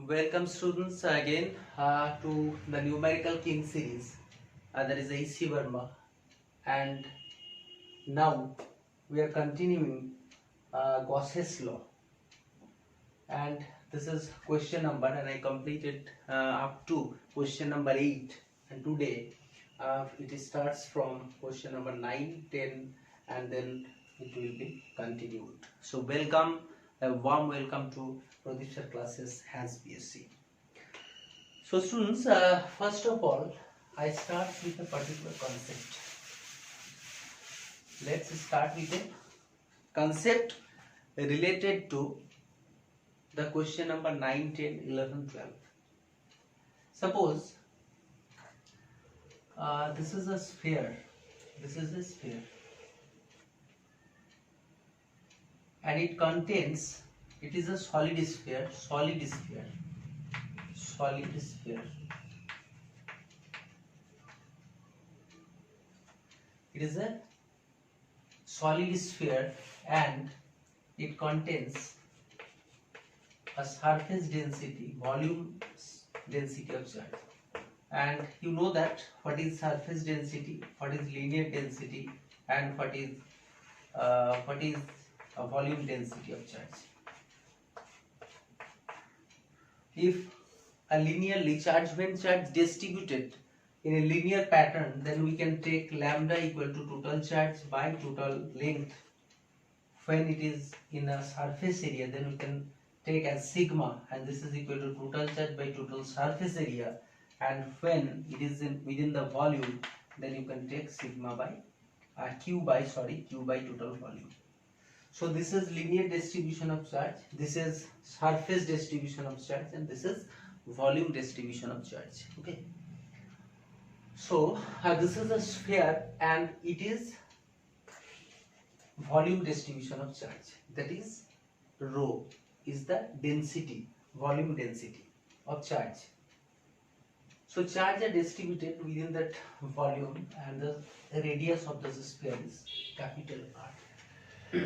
Welcome students again to the numerical king series. That is AC Verma, and now we are continuing Gauss's law, and this is question number, and I completed up to question number 8, and today it starts from question number 9, 10, and then it will be continued. So welcome, a warm welcome to Pradipsar classes has BSc. So students, first of all, I start with a particular concept. Let's start with a concept related to the question number 9, 10, 11, 12. Suppose this is a sphere. This is a sphere. And it contains, it is a solid sphere. It is a solid sphere and it contains a surface density, volume density of charge. And you know that what is surface density, what is linear density, and what is a volume density of charge. If a linearly charge, when charge distributed in a linear pattern, then we can take lambda equal to total charge by total length. When it is in a surface area, then we can take as sigma, and this is equal to total charge by total surface area. And when it is within the volume, then you can take sigma by q by total volume. So this is linear distribution of charge, this is surface distribution of charge, and this is volume distribution of charge. Okay. So this is a sphere and it is volume distribution of charge. That is rho is the density, volume density of charge. So charge are distributed within that volume, and the radius of the sphere is capital R.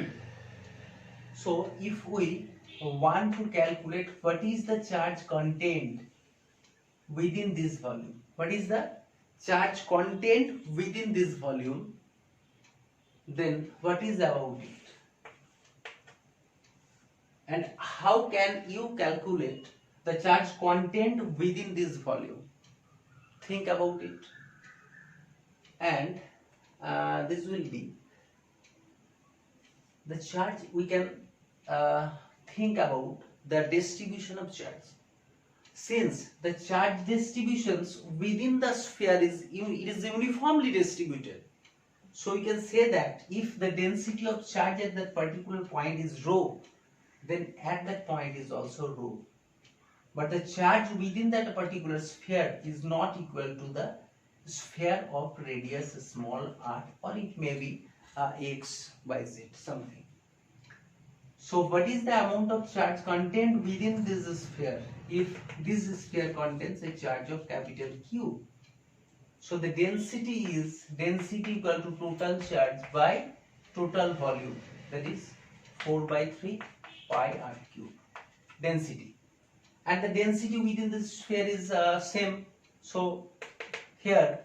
So if we want to calculate what is the charge contained within this volume, what is the charge contained within this volume, then what is about it? And how can you calculate the charge contained within this volume? Think about it. And this will be the charge. We can think about the distribution of charge. Since the charge distributions within the sphere is uniformly distributed, so we can say that if the density of charge at that particular point is rho, then at that point is also rho. But the charge within that particular sphere is not equal to the sphere of radius small r, or it may be x, y, z, something. So what is the amount of charge contained within this sphere? If this sphere contains a charge of capital Q, so the density is density equal to total charge by total volume, that is 4 by 3 pi r cube density. And the density within the sphere is same. So here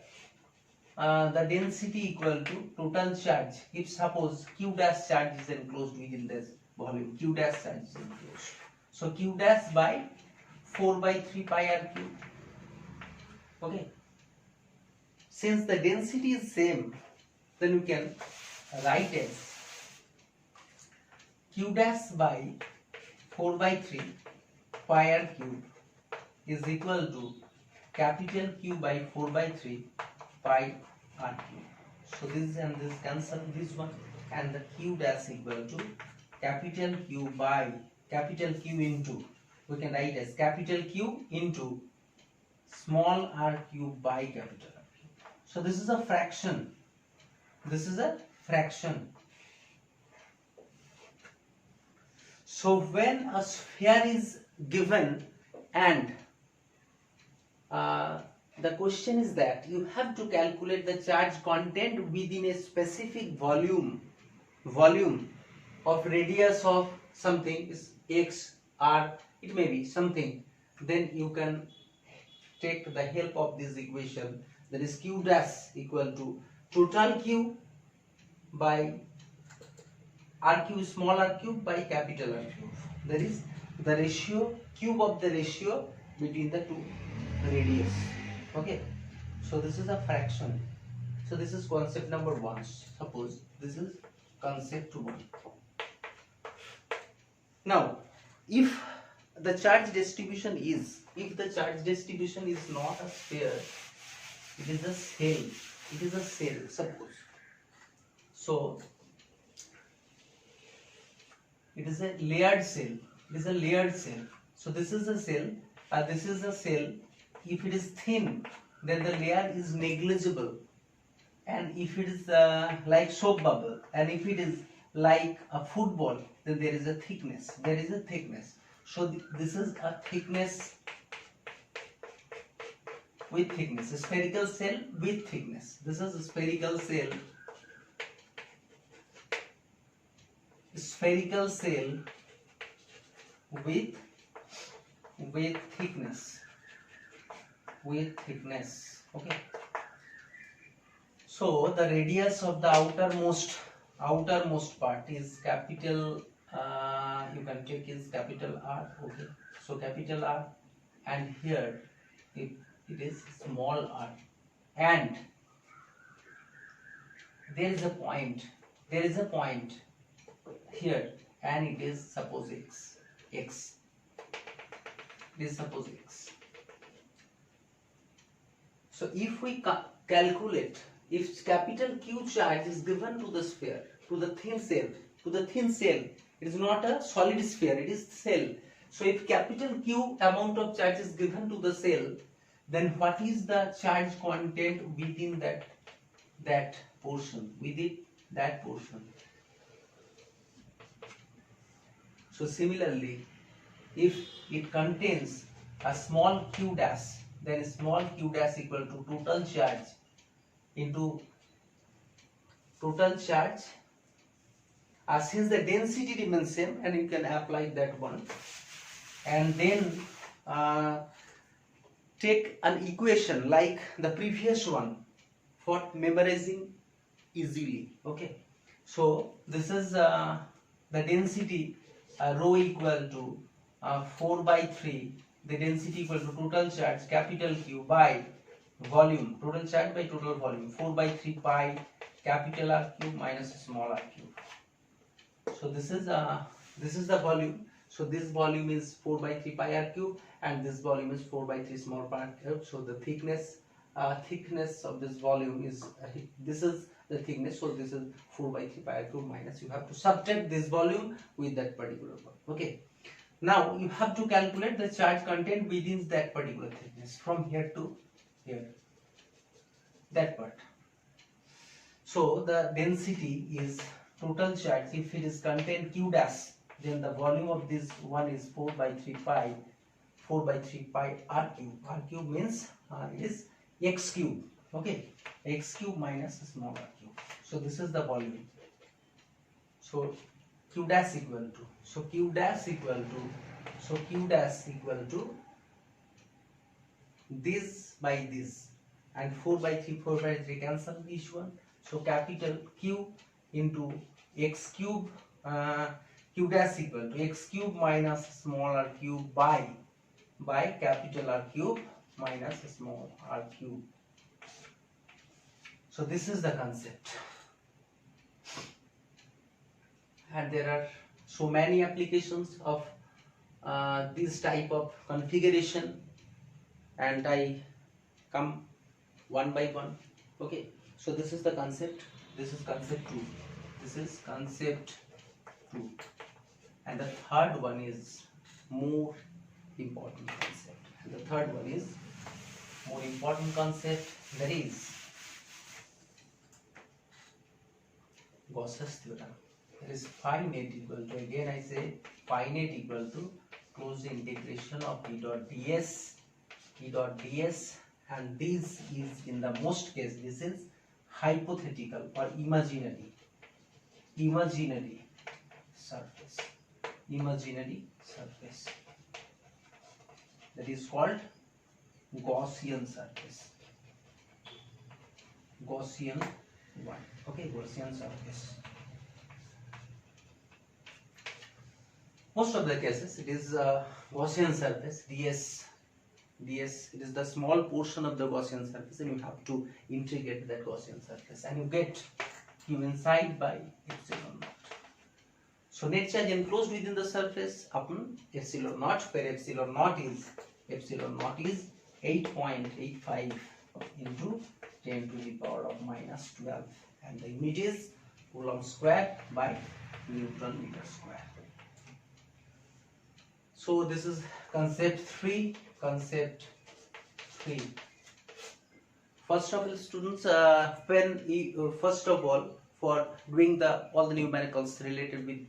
the density equal to total charge. If suppose Q dash charge is enclosed within this volume, Q dash charge is enclosed. So Q dash by 4 by 3 pi r cube. Okay. Since the density is same, then we can write as Q dash by 4 by 3 pi r cube is equal to capital Q by 4 by 3 pi r cube. So this and this cancel this one, and the Q dash equal to capital Q by capital Q into, we can write as capital Q into small r cube by capital R cube. So this is a fraction. This is a fraction. So when a sphere is given and the question is that you have to calculate the charge content within a specific volume of radius of something is x, r, it may be something, then you can take the help of this equation, that is q dash equal to total q by r cube, small r cube by capital R cube. That is the ratio, cube of the ratio between the two radius. Okay, so this is a fraction. So this is concept number 1. Suppose this is concept 1. Now, if the charge distribution is, if the charge distribution is not a sphere, it is a cell. It is a cell. Suppose. So it is a layered cell. It is a layered cell. So this is a cell. This is a cell. If it is thin, then the layer is negligible. And if it is like soap bubble, and if it is like a football, then there is a thickness. There is a thickness. So this is a thickness with thickness. A spherical cell with thickness. This is a spherical cell. Spherical cell with thickness. With thickness. Okay. So the radius of the outermost part is capital, you can take is capital R. Okay, so capital R, and here it is small r, and there is a point here, and it is suppose x. It is suppose x. So if we calculate, if capital Q charge is given to the sphere, to the thin cell, it is not a solid sphere, it is cell. So if capital Q amount of charge is given to the cell, then what is the charge content within that portion, within that portion? So similarly, if it contains a small q dash, then small q dash equal to total charge into total charge, since the density remains same, and you can apply that one, and then take an equation like the previous one for memorizing easily. Okay, so this is the density rho equal to 4 by 3, the density equal to total charge capital Q by volume, total charge by total volume, 4 by 3 pi capital R cube minus small r cube. So this is the volume. So this volume is 4 by 3 pi r cube, and this volume is 4 by 3 small pi r cube. So the thickness of this volume is this is the thickness. So this is 4 by 3 pi r cube minus, you have to subtract this volume with that particular one. Okay. Now you have to calculate the charge content within that particular thickness from here to here, that part. So the density is total charge. If it is contained q dash, then the volume of this one is 4 by 3 pi r cube. R cube means it is x cube. Okay, x cube minus small r cube. So this is the volume. So q dash equal to, q dash equal to this by this, and 4 by 3 cancel each one. So capital Q into x cube, q dash equal to x cube minus small r cube by capital R cube minus small r cube. So this is the concept, and there are so many applications of this type of configuration, and I come one by one. Okay, so this is the concept. This is concept 2. This is concept 2, and the third one is more important concept. And the third one is more important concept, that is Gauss's theorem. That is finite equal to, again I say finite equal to closed integration of E dot ds, and this is, in the most case, this is hypothetical or imaginary surface. that is called Gaussian surface. Gaussian one. Okay, Gaussian surface. Most of the cases it is Gaussian surface, ds. It is the small portion of the Gaussian surface, and you have to integrate that Gaussian surface, and you get Q inside by epsilon naught. So net charge enclosed within the surface upon epsilon naught, where epsilon naught is 8.85 into 10 to the power of minus 12, and the unit is Coulomb square by Newton meter square. So this is concept 3. First of all, students, first of all, for doing all the numericals related with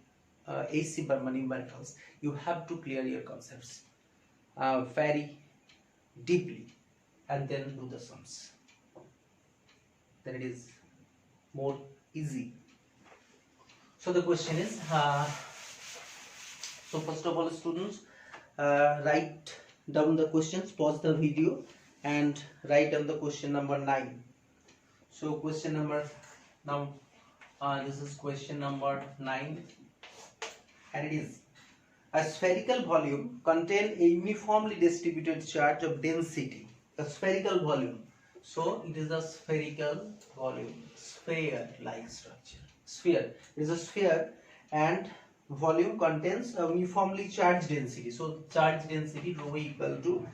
AC Verma numericals, you have to clear your concepts very deeply, and then do the sums. Then it is more easy. So the question is, so first of all, students, write down the questions, pause the video and write down the question number 9. So question number, now this is question number 9, and it is: a spherical volume contain a uniformly distributed charge of density. A spherical volume, so it is a spherical volume, sphere like structure. Sphere, it is a sphere, and volume contains a uniformly charged density. So charge density rho equal to,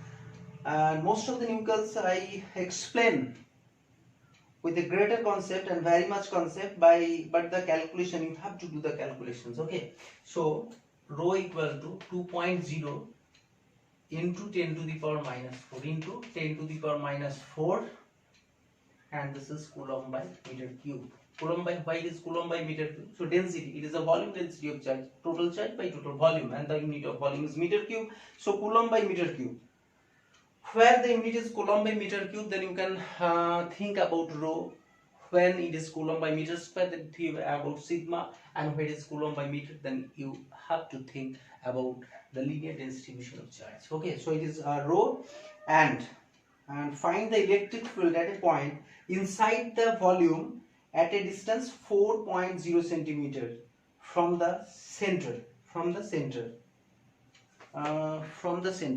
and most of the numericals I explain with a greater concept and very much concept but the calculation, you have to do the calculations. Okay, so rho equal to 2.0 into 10 to the power minus 4 into 10 to the power minus 4, and this is Coulomb by meter cube. Coulomb by, why is Coulomb by meter cube? So density, it is a volume density of charge, total charge by total volume, and the unit of volume is meter cube. So Coulomb by meter cube. Where the unit is Coulomb by meter cube, then you can think about rho. When it is Coulomb by meter square, then think about sigma, and when it is Coulomb by meter, then you have to think about the linear distribution of charge. Okay, so it is rho, and find the electric field at a point inside the volume at a distance 4.0 centimeter from the center.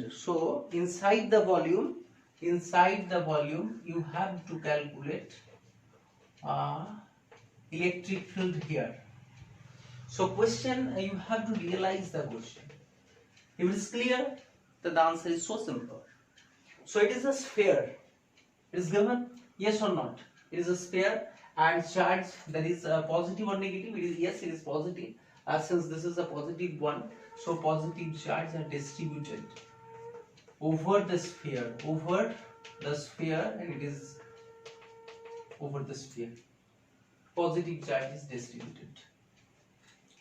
So inside the volume, you have to calculate electric field here. So question, you have to realize the question. If it is clear, then the answer is so simple. So it is a sphere. It is given, yes or not? It is a sphere, and charge, that is positive or negative. It is, yes, it is positive. Since this is a positive one, so positive charge are distributed over the sphere, and it is over the sphere. Positive charge is distributed.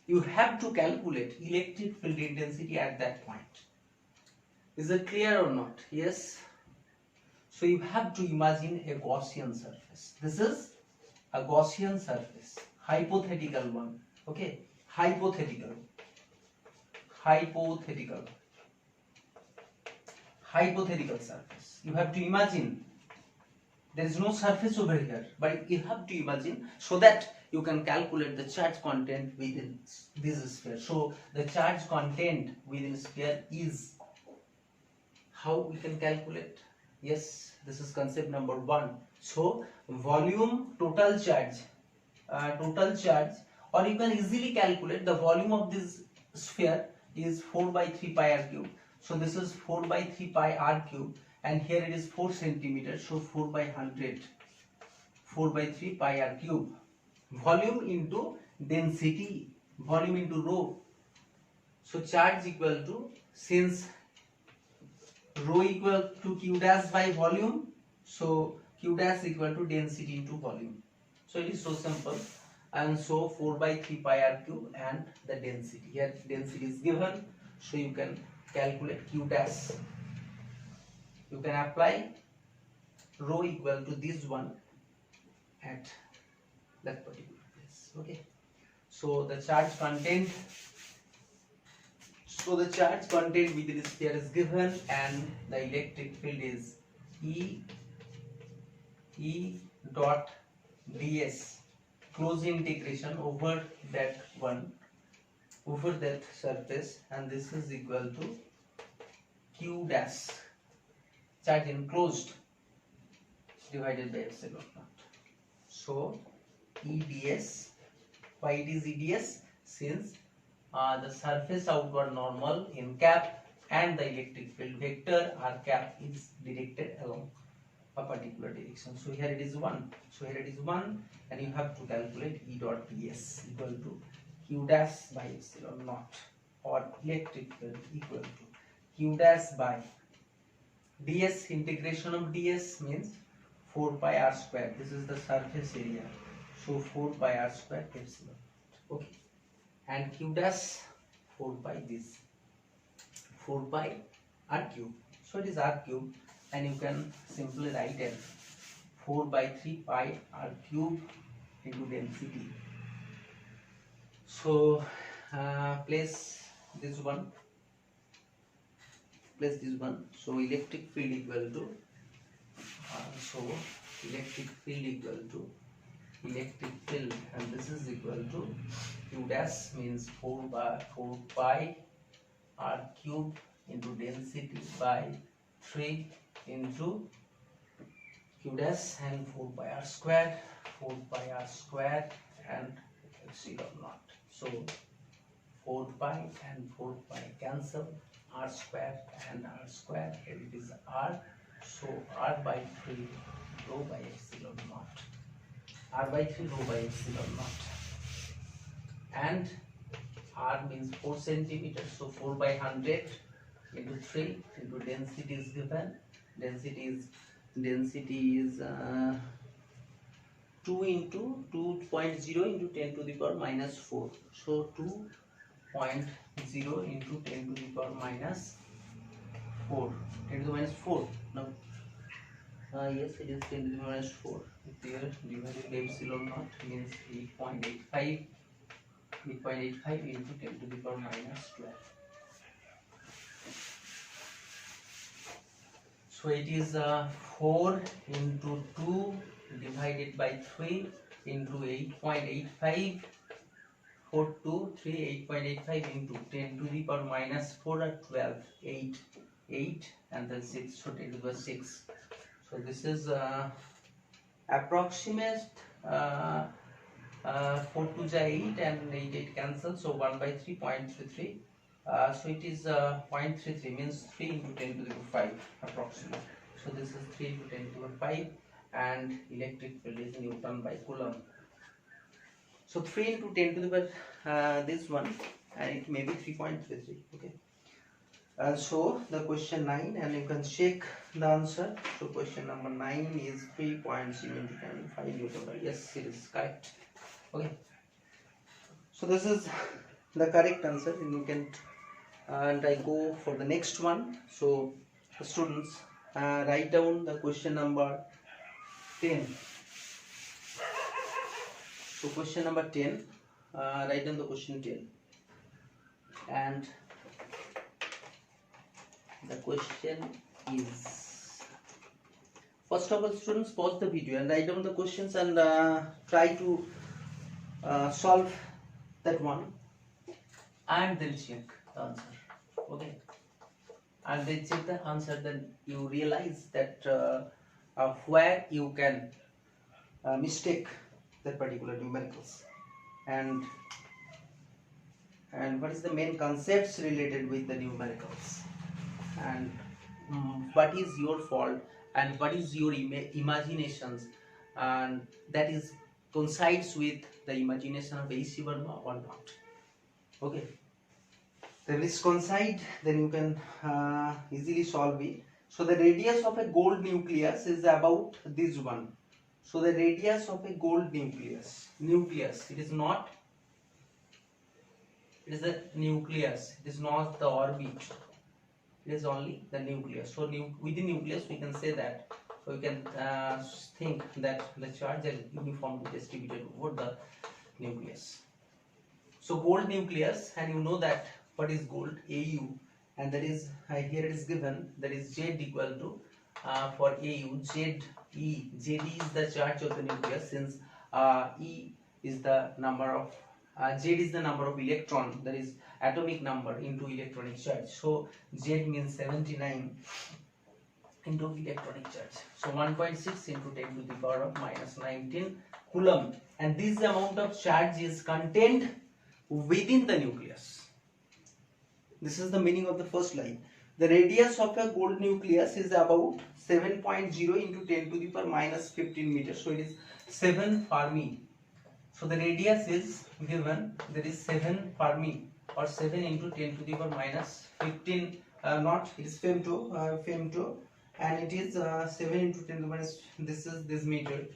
You have to calculate electric field intensity at that point. Is it clear or not? Yes. So you have to imagine a Gaussian surface. This is a Gaussian surface, hypothetical one. Okay, hypothetical surface. You have to imagine there is no surface over here, but you have to imagine so that you can calculate the charge content within this sphere. So the charge content within sphere is, how we can calculate? Yes, this is concept number 1. So volume, total charge, or you can easily calculate the volume of this sphere is 4 by 3 pi r cube. So this is 4 by 3 pi r cube, and here it is 4 centimeters, so 4 by 100, 4 by 3 pi r cube. Volume into density, volume into rho. So charge equal to, since rho equal to q dash by volume, so q dash equal to density into volume. So it is so simple. And so 4 by 3 pi r cube, and the density, here density is given, so you can calculate q dash. You can apply rho equal to this one at that particular place. Okay, so the charge content, So the charge contained within the sphere is given, and the electric field is E dot ds, close integration over that surface, and this is equal to q dash, charge enclosed, divided by epsilon naught. So EDS, why it is EDS? Since the surface outward normal in cap and the electric field vector r cap is directed along a particular direction. So here it is 1. So here it is 1, and you have to calculate E dot ds equal to q dash by epsilon naught, or electric field equal to q dash by ds. Integration of ds means 4 pi r square. This is the surface area. So 4 pi r square epsilon. Okay. And q dash 4 pi this. 4 pi r cube. So it is r cube, and you can simply write it 4 by 3 pi r cube into density. So place this one. So electric field equal to electric field, and this is equal to q dash means 4 pi r cube into density by 3 into q dash, and 4 pi r square and epsilon naught. So 4 pi and 4 pi cancel, r square and r square, here it is r. So r by 3 rho by epsilon naught, and r means 4 centimeters. So 4 by 100 into 3 into density is given. Density is 2 into 2.0 into 10 to the power minus 4. So 2.0 into 10 to the power minus 4. 10 to the minus 4. Now, yes, it is 10 to the minus 4. Here divided by epsilon naught means 8.85 into 10 to the power minus 12. So it is 4 into 2 divided by 3 into 8.85. 4 2 3 8.85 into 10 to the power minus 4 or 12, 8 and then 6. So 10 to the power 6. So this is approximate 4 to the 8 and 8 cancel. So 1 by 3.33. So it is 0.33 means 3 into 10 to the power 5 approximate. So this is 3 into 10 to the power 5, and electric field is Newton by Coulomb. So 3 into 10 to the power this one, and it may be 3.33. Okay. So the question 9, and you can check the answer. So question number 9 is 3.75 Newton. Yes, it is correct. Okay. So this is the correct answer, and you can and I go for the next one. So the students write down the question number 10. So question number 10, write down the question 10, and the question is, first of all, students, pause the video and write down the questions, and try to solve that one, and then check the answer. Okay, and then check the answer, then you realize that where you can mistake that particular numericals, and what is the main concepts related with the numericals, and what is your fault, and what is your imaginations, and that is coincides with the imagination of A.C. Verma or not. Okay, if it's coincide, then you can easily solve it. So the radius of a gold nucleus is about this one. So the radius of a gold nucleus, it is not, it is the nucleus, it is not the orbit, it is only the nucleus. So within nucleus we can say that, so we can think that the charge is uniformly distributed over the nucleus. So gold nucleus, and you know that what is gold, AU, and that is here it is given, that is Z equal to for AU, ZE is the charge of the nucleus, since E is the number of Z is the number of electron, that is atomic number into electronic charge. So Z means 79 into electronic charge. So 1.6 into 10 to the power of minus 19 coulomb, and this amount of charge is contained within the nucleus. This is the meaning of the first line. The radius of a gold nucleus is about 7.0 into 10 to the power minus 15 meters. So it is 7 Fermi. So the radius is given, that is 7 Fermi, or 7 into 10 to the power minus 15 not, it is femto, and it is 7 into 10 to the minus, this meter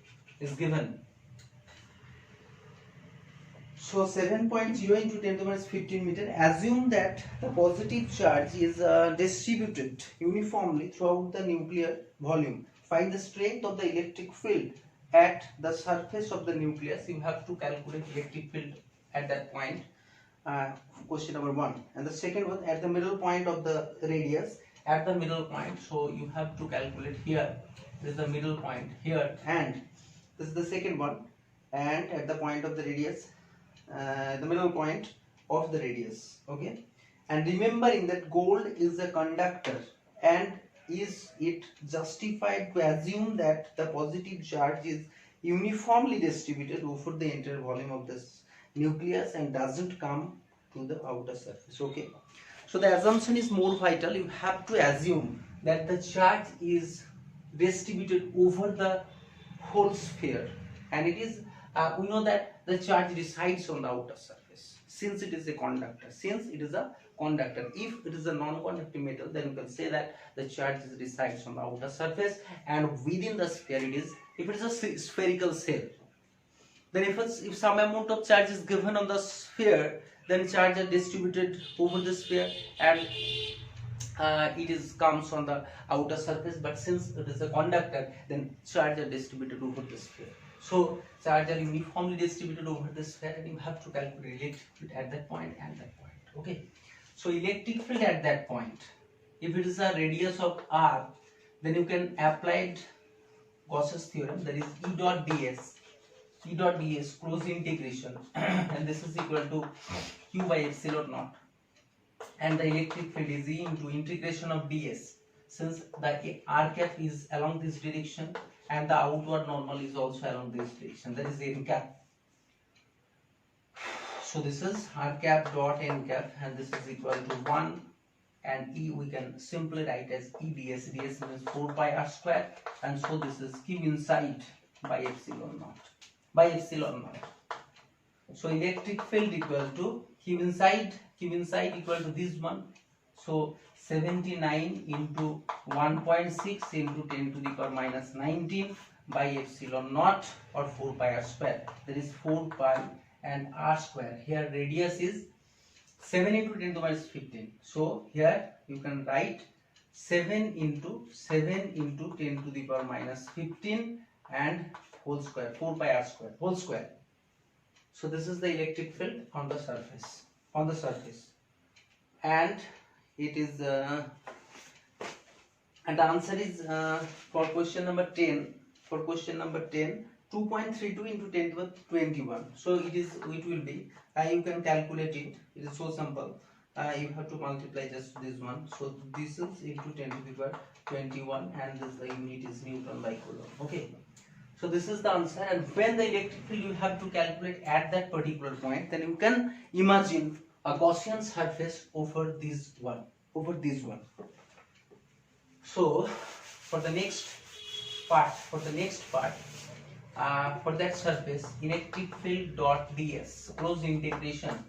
is given. So 7.0 into 10 to the minus 15 meter. Assume that the positive charge is distributed uniformly throughout the nuclear volume. Find the strength of the electric field at the surface of the nucleus. You have to calculate electric field at that point. Question number 1. And the second one, at the middle point of the radius. At the middle point, so you have to calculate here. This is the middle point here, and this is the second one. And at the point of the radius, the middle point of the radius. Okay, and remembering that gold is a conductor, and is it justified to assume that the positive charge is uniformly distributed over the entire volume of this nucleus and doesn't come to the outer surface? Okay, so the assumption is more vital. You have to assume that the charge is distributed over the whole sphere, and it is we know that the charge resides on the outer surface, since it is a conductor. If it is a non-conducting metal, then you can say that the charge resides on the outer surface, and within the sphere it is, if it is a spherical cell, then if some amount of charge is given on the sphere, then charge are distributed over the sphere, and it comes on the outer surface. But since it is a conductor, then charge are distributed over the sphere. So charge are uniformly distributed over the sphere, and you have to calculate electric field at that point and that point. Okay, so electric field at that point, if it is a radius of r, then you can apply Gauss's theorem, that is E dot ds close integration and this is equal to q by epsilon naught, and the electric field is E into integration of ds, since the r cap is along this direction and the outward normal is also along this direction, that is n cap. So this is r cap dot n cap, and this is equal to 1, and E we can simply write as E ds. ds means 4 pi r square, and so this is q inside by epsilon naught. So electric field equal to q inside equal to this one. So 79 into 1.6 into 10 to the power minus 19 by epsilon naught, or 4 pi r square. That is 4 pi and r square. Here radius is 7 into 10 to the minus 15. So here you can write 7 into 10 to the power minus 15 and whole square, 4 pi r square, whole square. So this is the electric field on the surface, and it is and the answer is for question number 10, 2.32 into 10 to the 21. So it will be you can calculate it. It is so simple. You have to multiply just this one. So this is into 10 to the power 21, and this the unit is Newton by Coulomb. Okay. So this is the answer, and when the electric field you have to calculate at that particular point, then you can imagine a Gaussian surface over this one. So for the next part, for that surface, electric field dot ds close integration,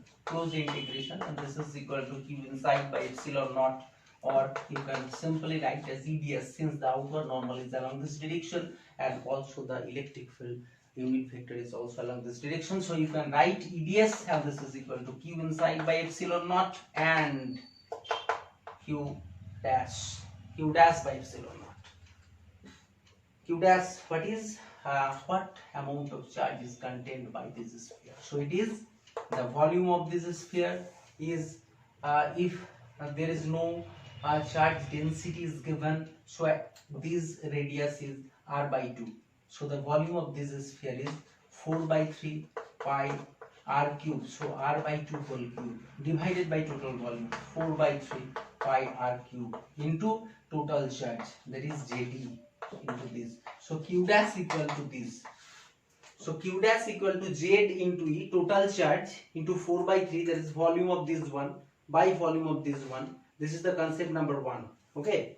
and this is equal to q inside by epsilon naught, or you can simply write as EDS, since the outward normal is along this direction, and also the electric field unit vector is also along this direction. So you can write EDS, and this is equal to q inside by epsilon naught and q dash by epsilon naught. Q dash, what amount of charge is contained by this sphere? So it is the volume of this sphere is if there is no charge density is given, so this radius is r by 2. So the volume of this sphere is 4 by 3 pi r cube. So r by 2 whole cube divided by total volume 4 by 3 pi r cube into total charge, that is JD into this. So Q dash equal to this. So Q dash equal to Z into E, total charge, into 4 by 3, that is volume of this one by volume of this one. This is the concept number 1. Okay.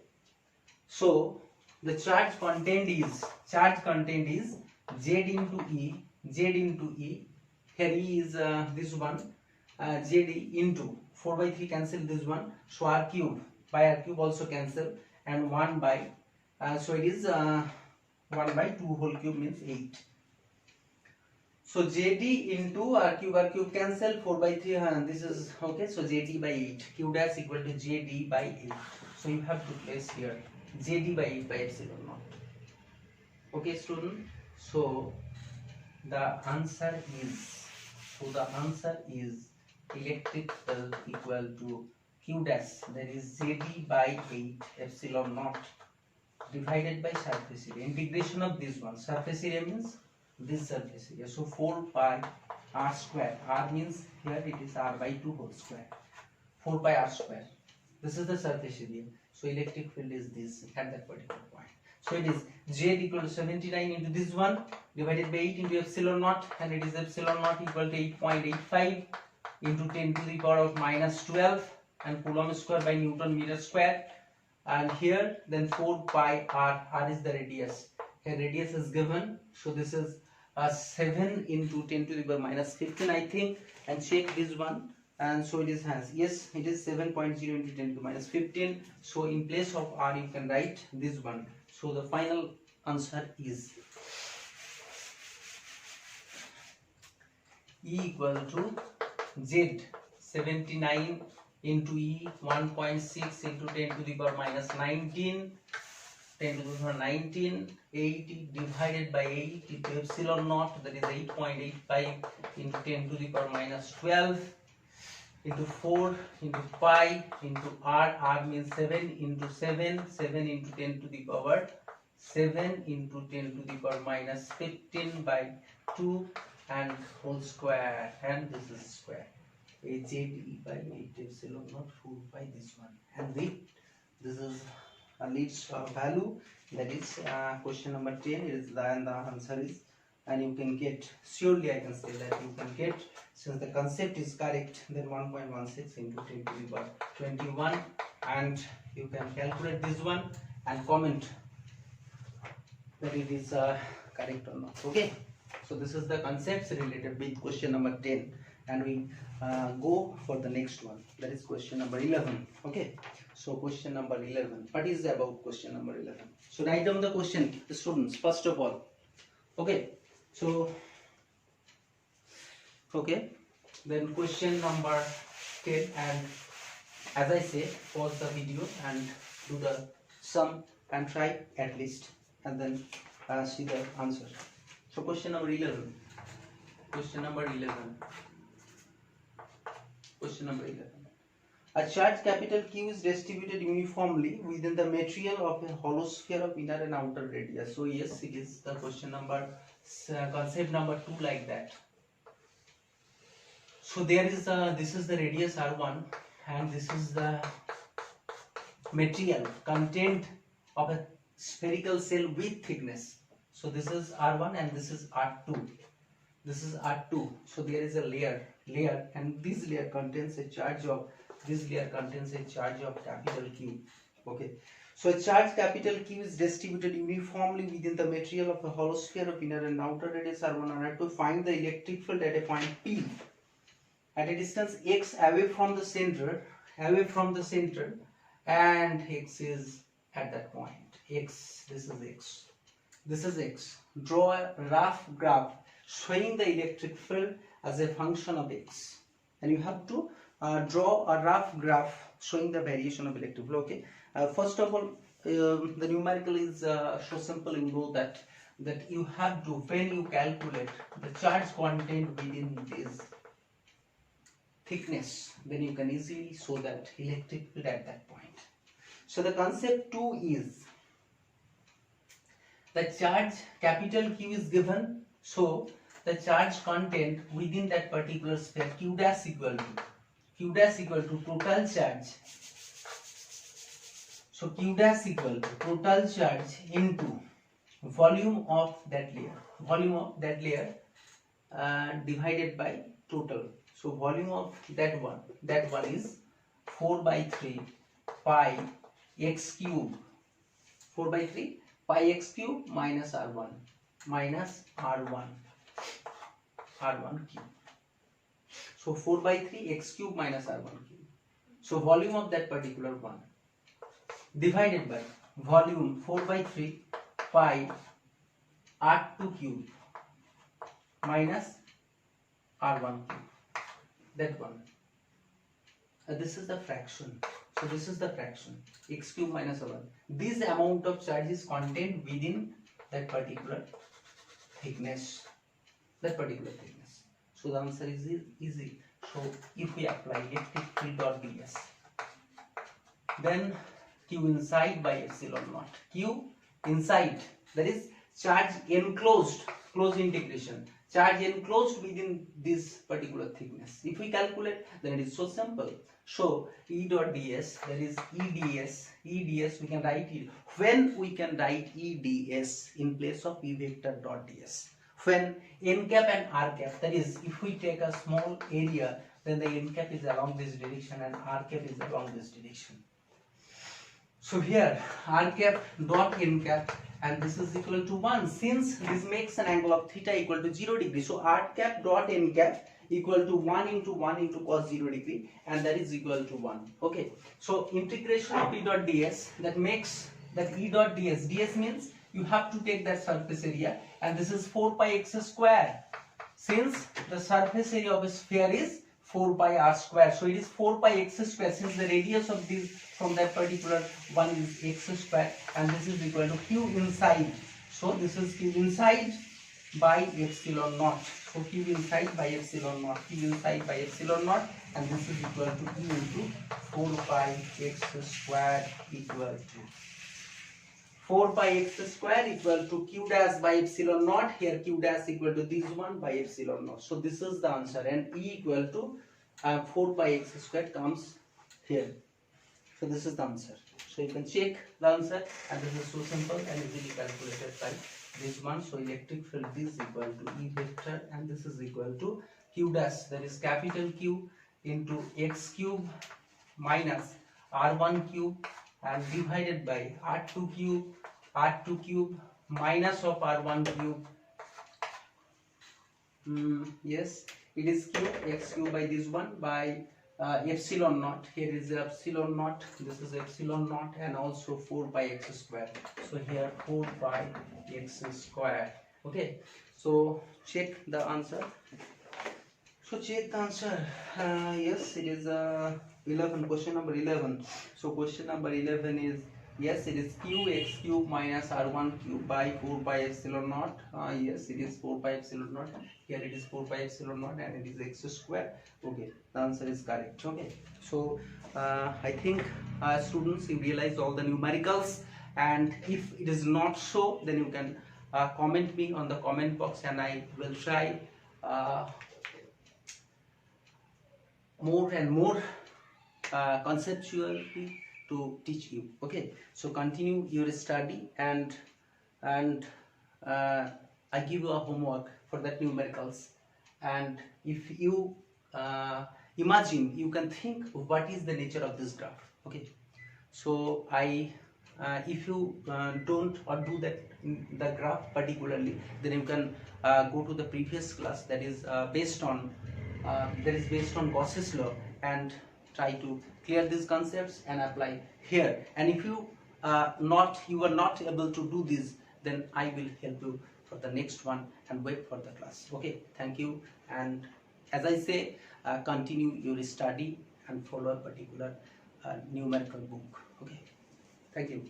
So the charge content is Z into E, Z into E. Here E is this one, ZD into 4 by 3 cancel this one. So R cube by R cube also cancel, and 1 by so it is 1 by 2 whole cube means 8. So JD into R cube cancel, 4 by 3, this is okay. So JD by 8, Q dash equal to JD by 8. So you have to place here JD by 8 by epsilon naught. Okay, student. So the answer is electric field equal to Q dash, that is JD by 8 epsilon naught divided by surface area. Integration of this one, surface area means this surface area. So 4 pi r square. R means here it is r by 2 whole square. 4 pi r square. This is the surface area. So electric field is this at that particular point. So it is Z equal to 79 into this one divided by 8 into epsilon naught, and it is epsilon naught equal to 8.85 into 10 to the power of minus 12 and Coulomb square by Newton meter square. And here then 4 pi r is the radius. Here radius is given. So this is 7 into 10 to the power minus 15, I think, and check this one. And so it is yes, it is 7.0 into 10 to the minus 15. So in place of r you can write this one. So the final answer is E equal to Z 79 into E 1.6 into 10 to the power minus 19, 10 to the power 19, 80 divided by 8 into epsilon naught, that is 8.85 into 10 to the power minus 12 into 4 into pi into r means 7 into 7 into 10 to the power 7 into 10 to the power minus 15 by 2 and whole square, and this is square. ZE by 8 epsilon naught 4 by this one, and this is a least value, that is question number 10 is the, and the answer is, and you can get, surely I can say that you can get, since the concept is correct, then 1.16 into 10 to the power 21, and you can calculate this one and comment that it is correct or not. Okay, so this is the concepts related with question number 10, and we go for the next one, that is question number 11. Okay, so question number 11, what is about question number 11? So write down the question, the students, first of all. Okay, so okay, then question number 10, and as I say, pause the video and do the sum and try at least, and then see the answer. So question number 11. Question number 11. A charge capital Q is distributed uniformly within the material of a hollow sphere of inner and outer radius. So yes, it is the question number, concept number 2, like that. So there is this is the radius R1, and this is the material content of a spherical shell with thickness. So this is R1 and this is R2. This is R2. So there is a layer, and this layer contains a charge of, capital Q. Okay. So a charge capital Q is distributed uniformly within the material of a hollow sphere of inner and outer radius R1 and R2. Find the electric field at a point P at a distance x away from the center, and x is at that point. X, this is x. Draw a rough graph showing the electric field as a function of x, and you have to draw a rough graph showing the variation of electric field. Okay. First of all, the numerical is so simple. You know that you have to, when you calculate the charge content within this thickness, then you can easily show that electric field at that point. So the concept 2 is the charge capital Q is given, so the charge content within that particular sphere Q dash equal to total charge. So Q dash equal to total charge into volume of that layer, divided by total. So volume of that one is 4 by 3 pi x cube, 4 by 3 pi x cube minus R1 cube. So 4 by 3 x cube minus R1 cube. So volume of that particular one divided by volume 4 by 3 pi R2 cube minus R1 cube. That one. This is the fraction. So this is the fraction x cube minus R1. This amount of charge is contained within that particular thickness. So the answer is easy. So if we apply electric field dot ds, then Q inside by epsilon naught. Q inside, that is charge enclosed, closed integration. Charge enclosed within this particular thickness. If we calculate, then it is so simple. So E dot ds, that is EDS we can write it. When we can write EDS in place of E vector dot ds? When n cap and r cap, that is if we take a small area, then the n cap is along this direction and r cap is along this direction. So here r cap dot n cap, and this is equal to 1, since this makes an angle of theta equal to 0 degree. So r cap dot n cap equal to 1 into cos 0 degree, and that is equal to 1. Okay, so integration of E dot ds, that makes that E dot ds, ds means you have to take that surface area, and this is 4 pi x square, since the surface area of a sphere is 4 pi r square. So it is 4 pi x square, since the radius of this from that particular one is x square, and this is equal to Q inside. So this is Q inside by epsilon naught. So Q inside by epsilon naught, and this is equal to E into 4 pi x square equal to 4 pi x square equal to Q dash by epsilon naught. Here Q dash equal to this one by epsilon naught. So this is the answer, and E equal to 4 pi x square comes here. So this is the answer. So you can check the answer, and this is so simple and easily calculated by this one. So electric field is equal to E vector, and this is equal to Q dash, that is capital Q into x cube minus R1 cube, and divided by R2 cube minus of R1 cube. Yes, it is cube, x cube by this one by epsilon naught. Here is epsilon naught, this is epsilon naught, and also 4 pi x square. So here 4 pi x square. Okay, so check the answer. Yes, it is 11, question number 11. So question number 11 is, yes, it is q x cube minus r1 cube by 4 pi epsilon naught. Yes, it is 4 pi epsilon naught. Here it is 4 pi epsilon naught, and it is x square. Okay, the answer is correct. Okay, so I think students, you realize all the numericals, and if it is not so, then you can comment me on the comment box, and I will try more and more conceptually to teach you. Okay, so continue your study, and I give you a homework for that numericals, and if you imagine, you can think what is the nature of this graph. Okay, so if you don't or do that in the graph particularly, then you can go to the previous class that is based on Gauss'S law, and try to clear these concepts and apply here. And if you are not able to do this, then I will help you for the next one, and wait for the class. Okay, thank you, and as I say, continue your study and follow a particular numerical book. Okay, thank you.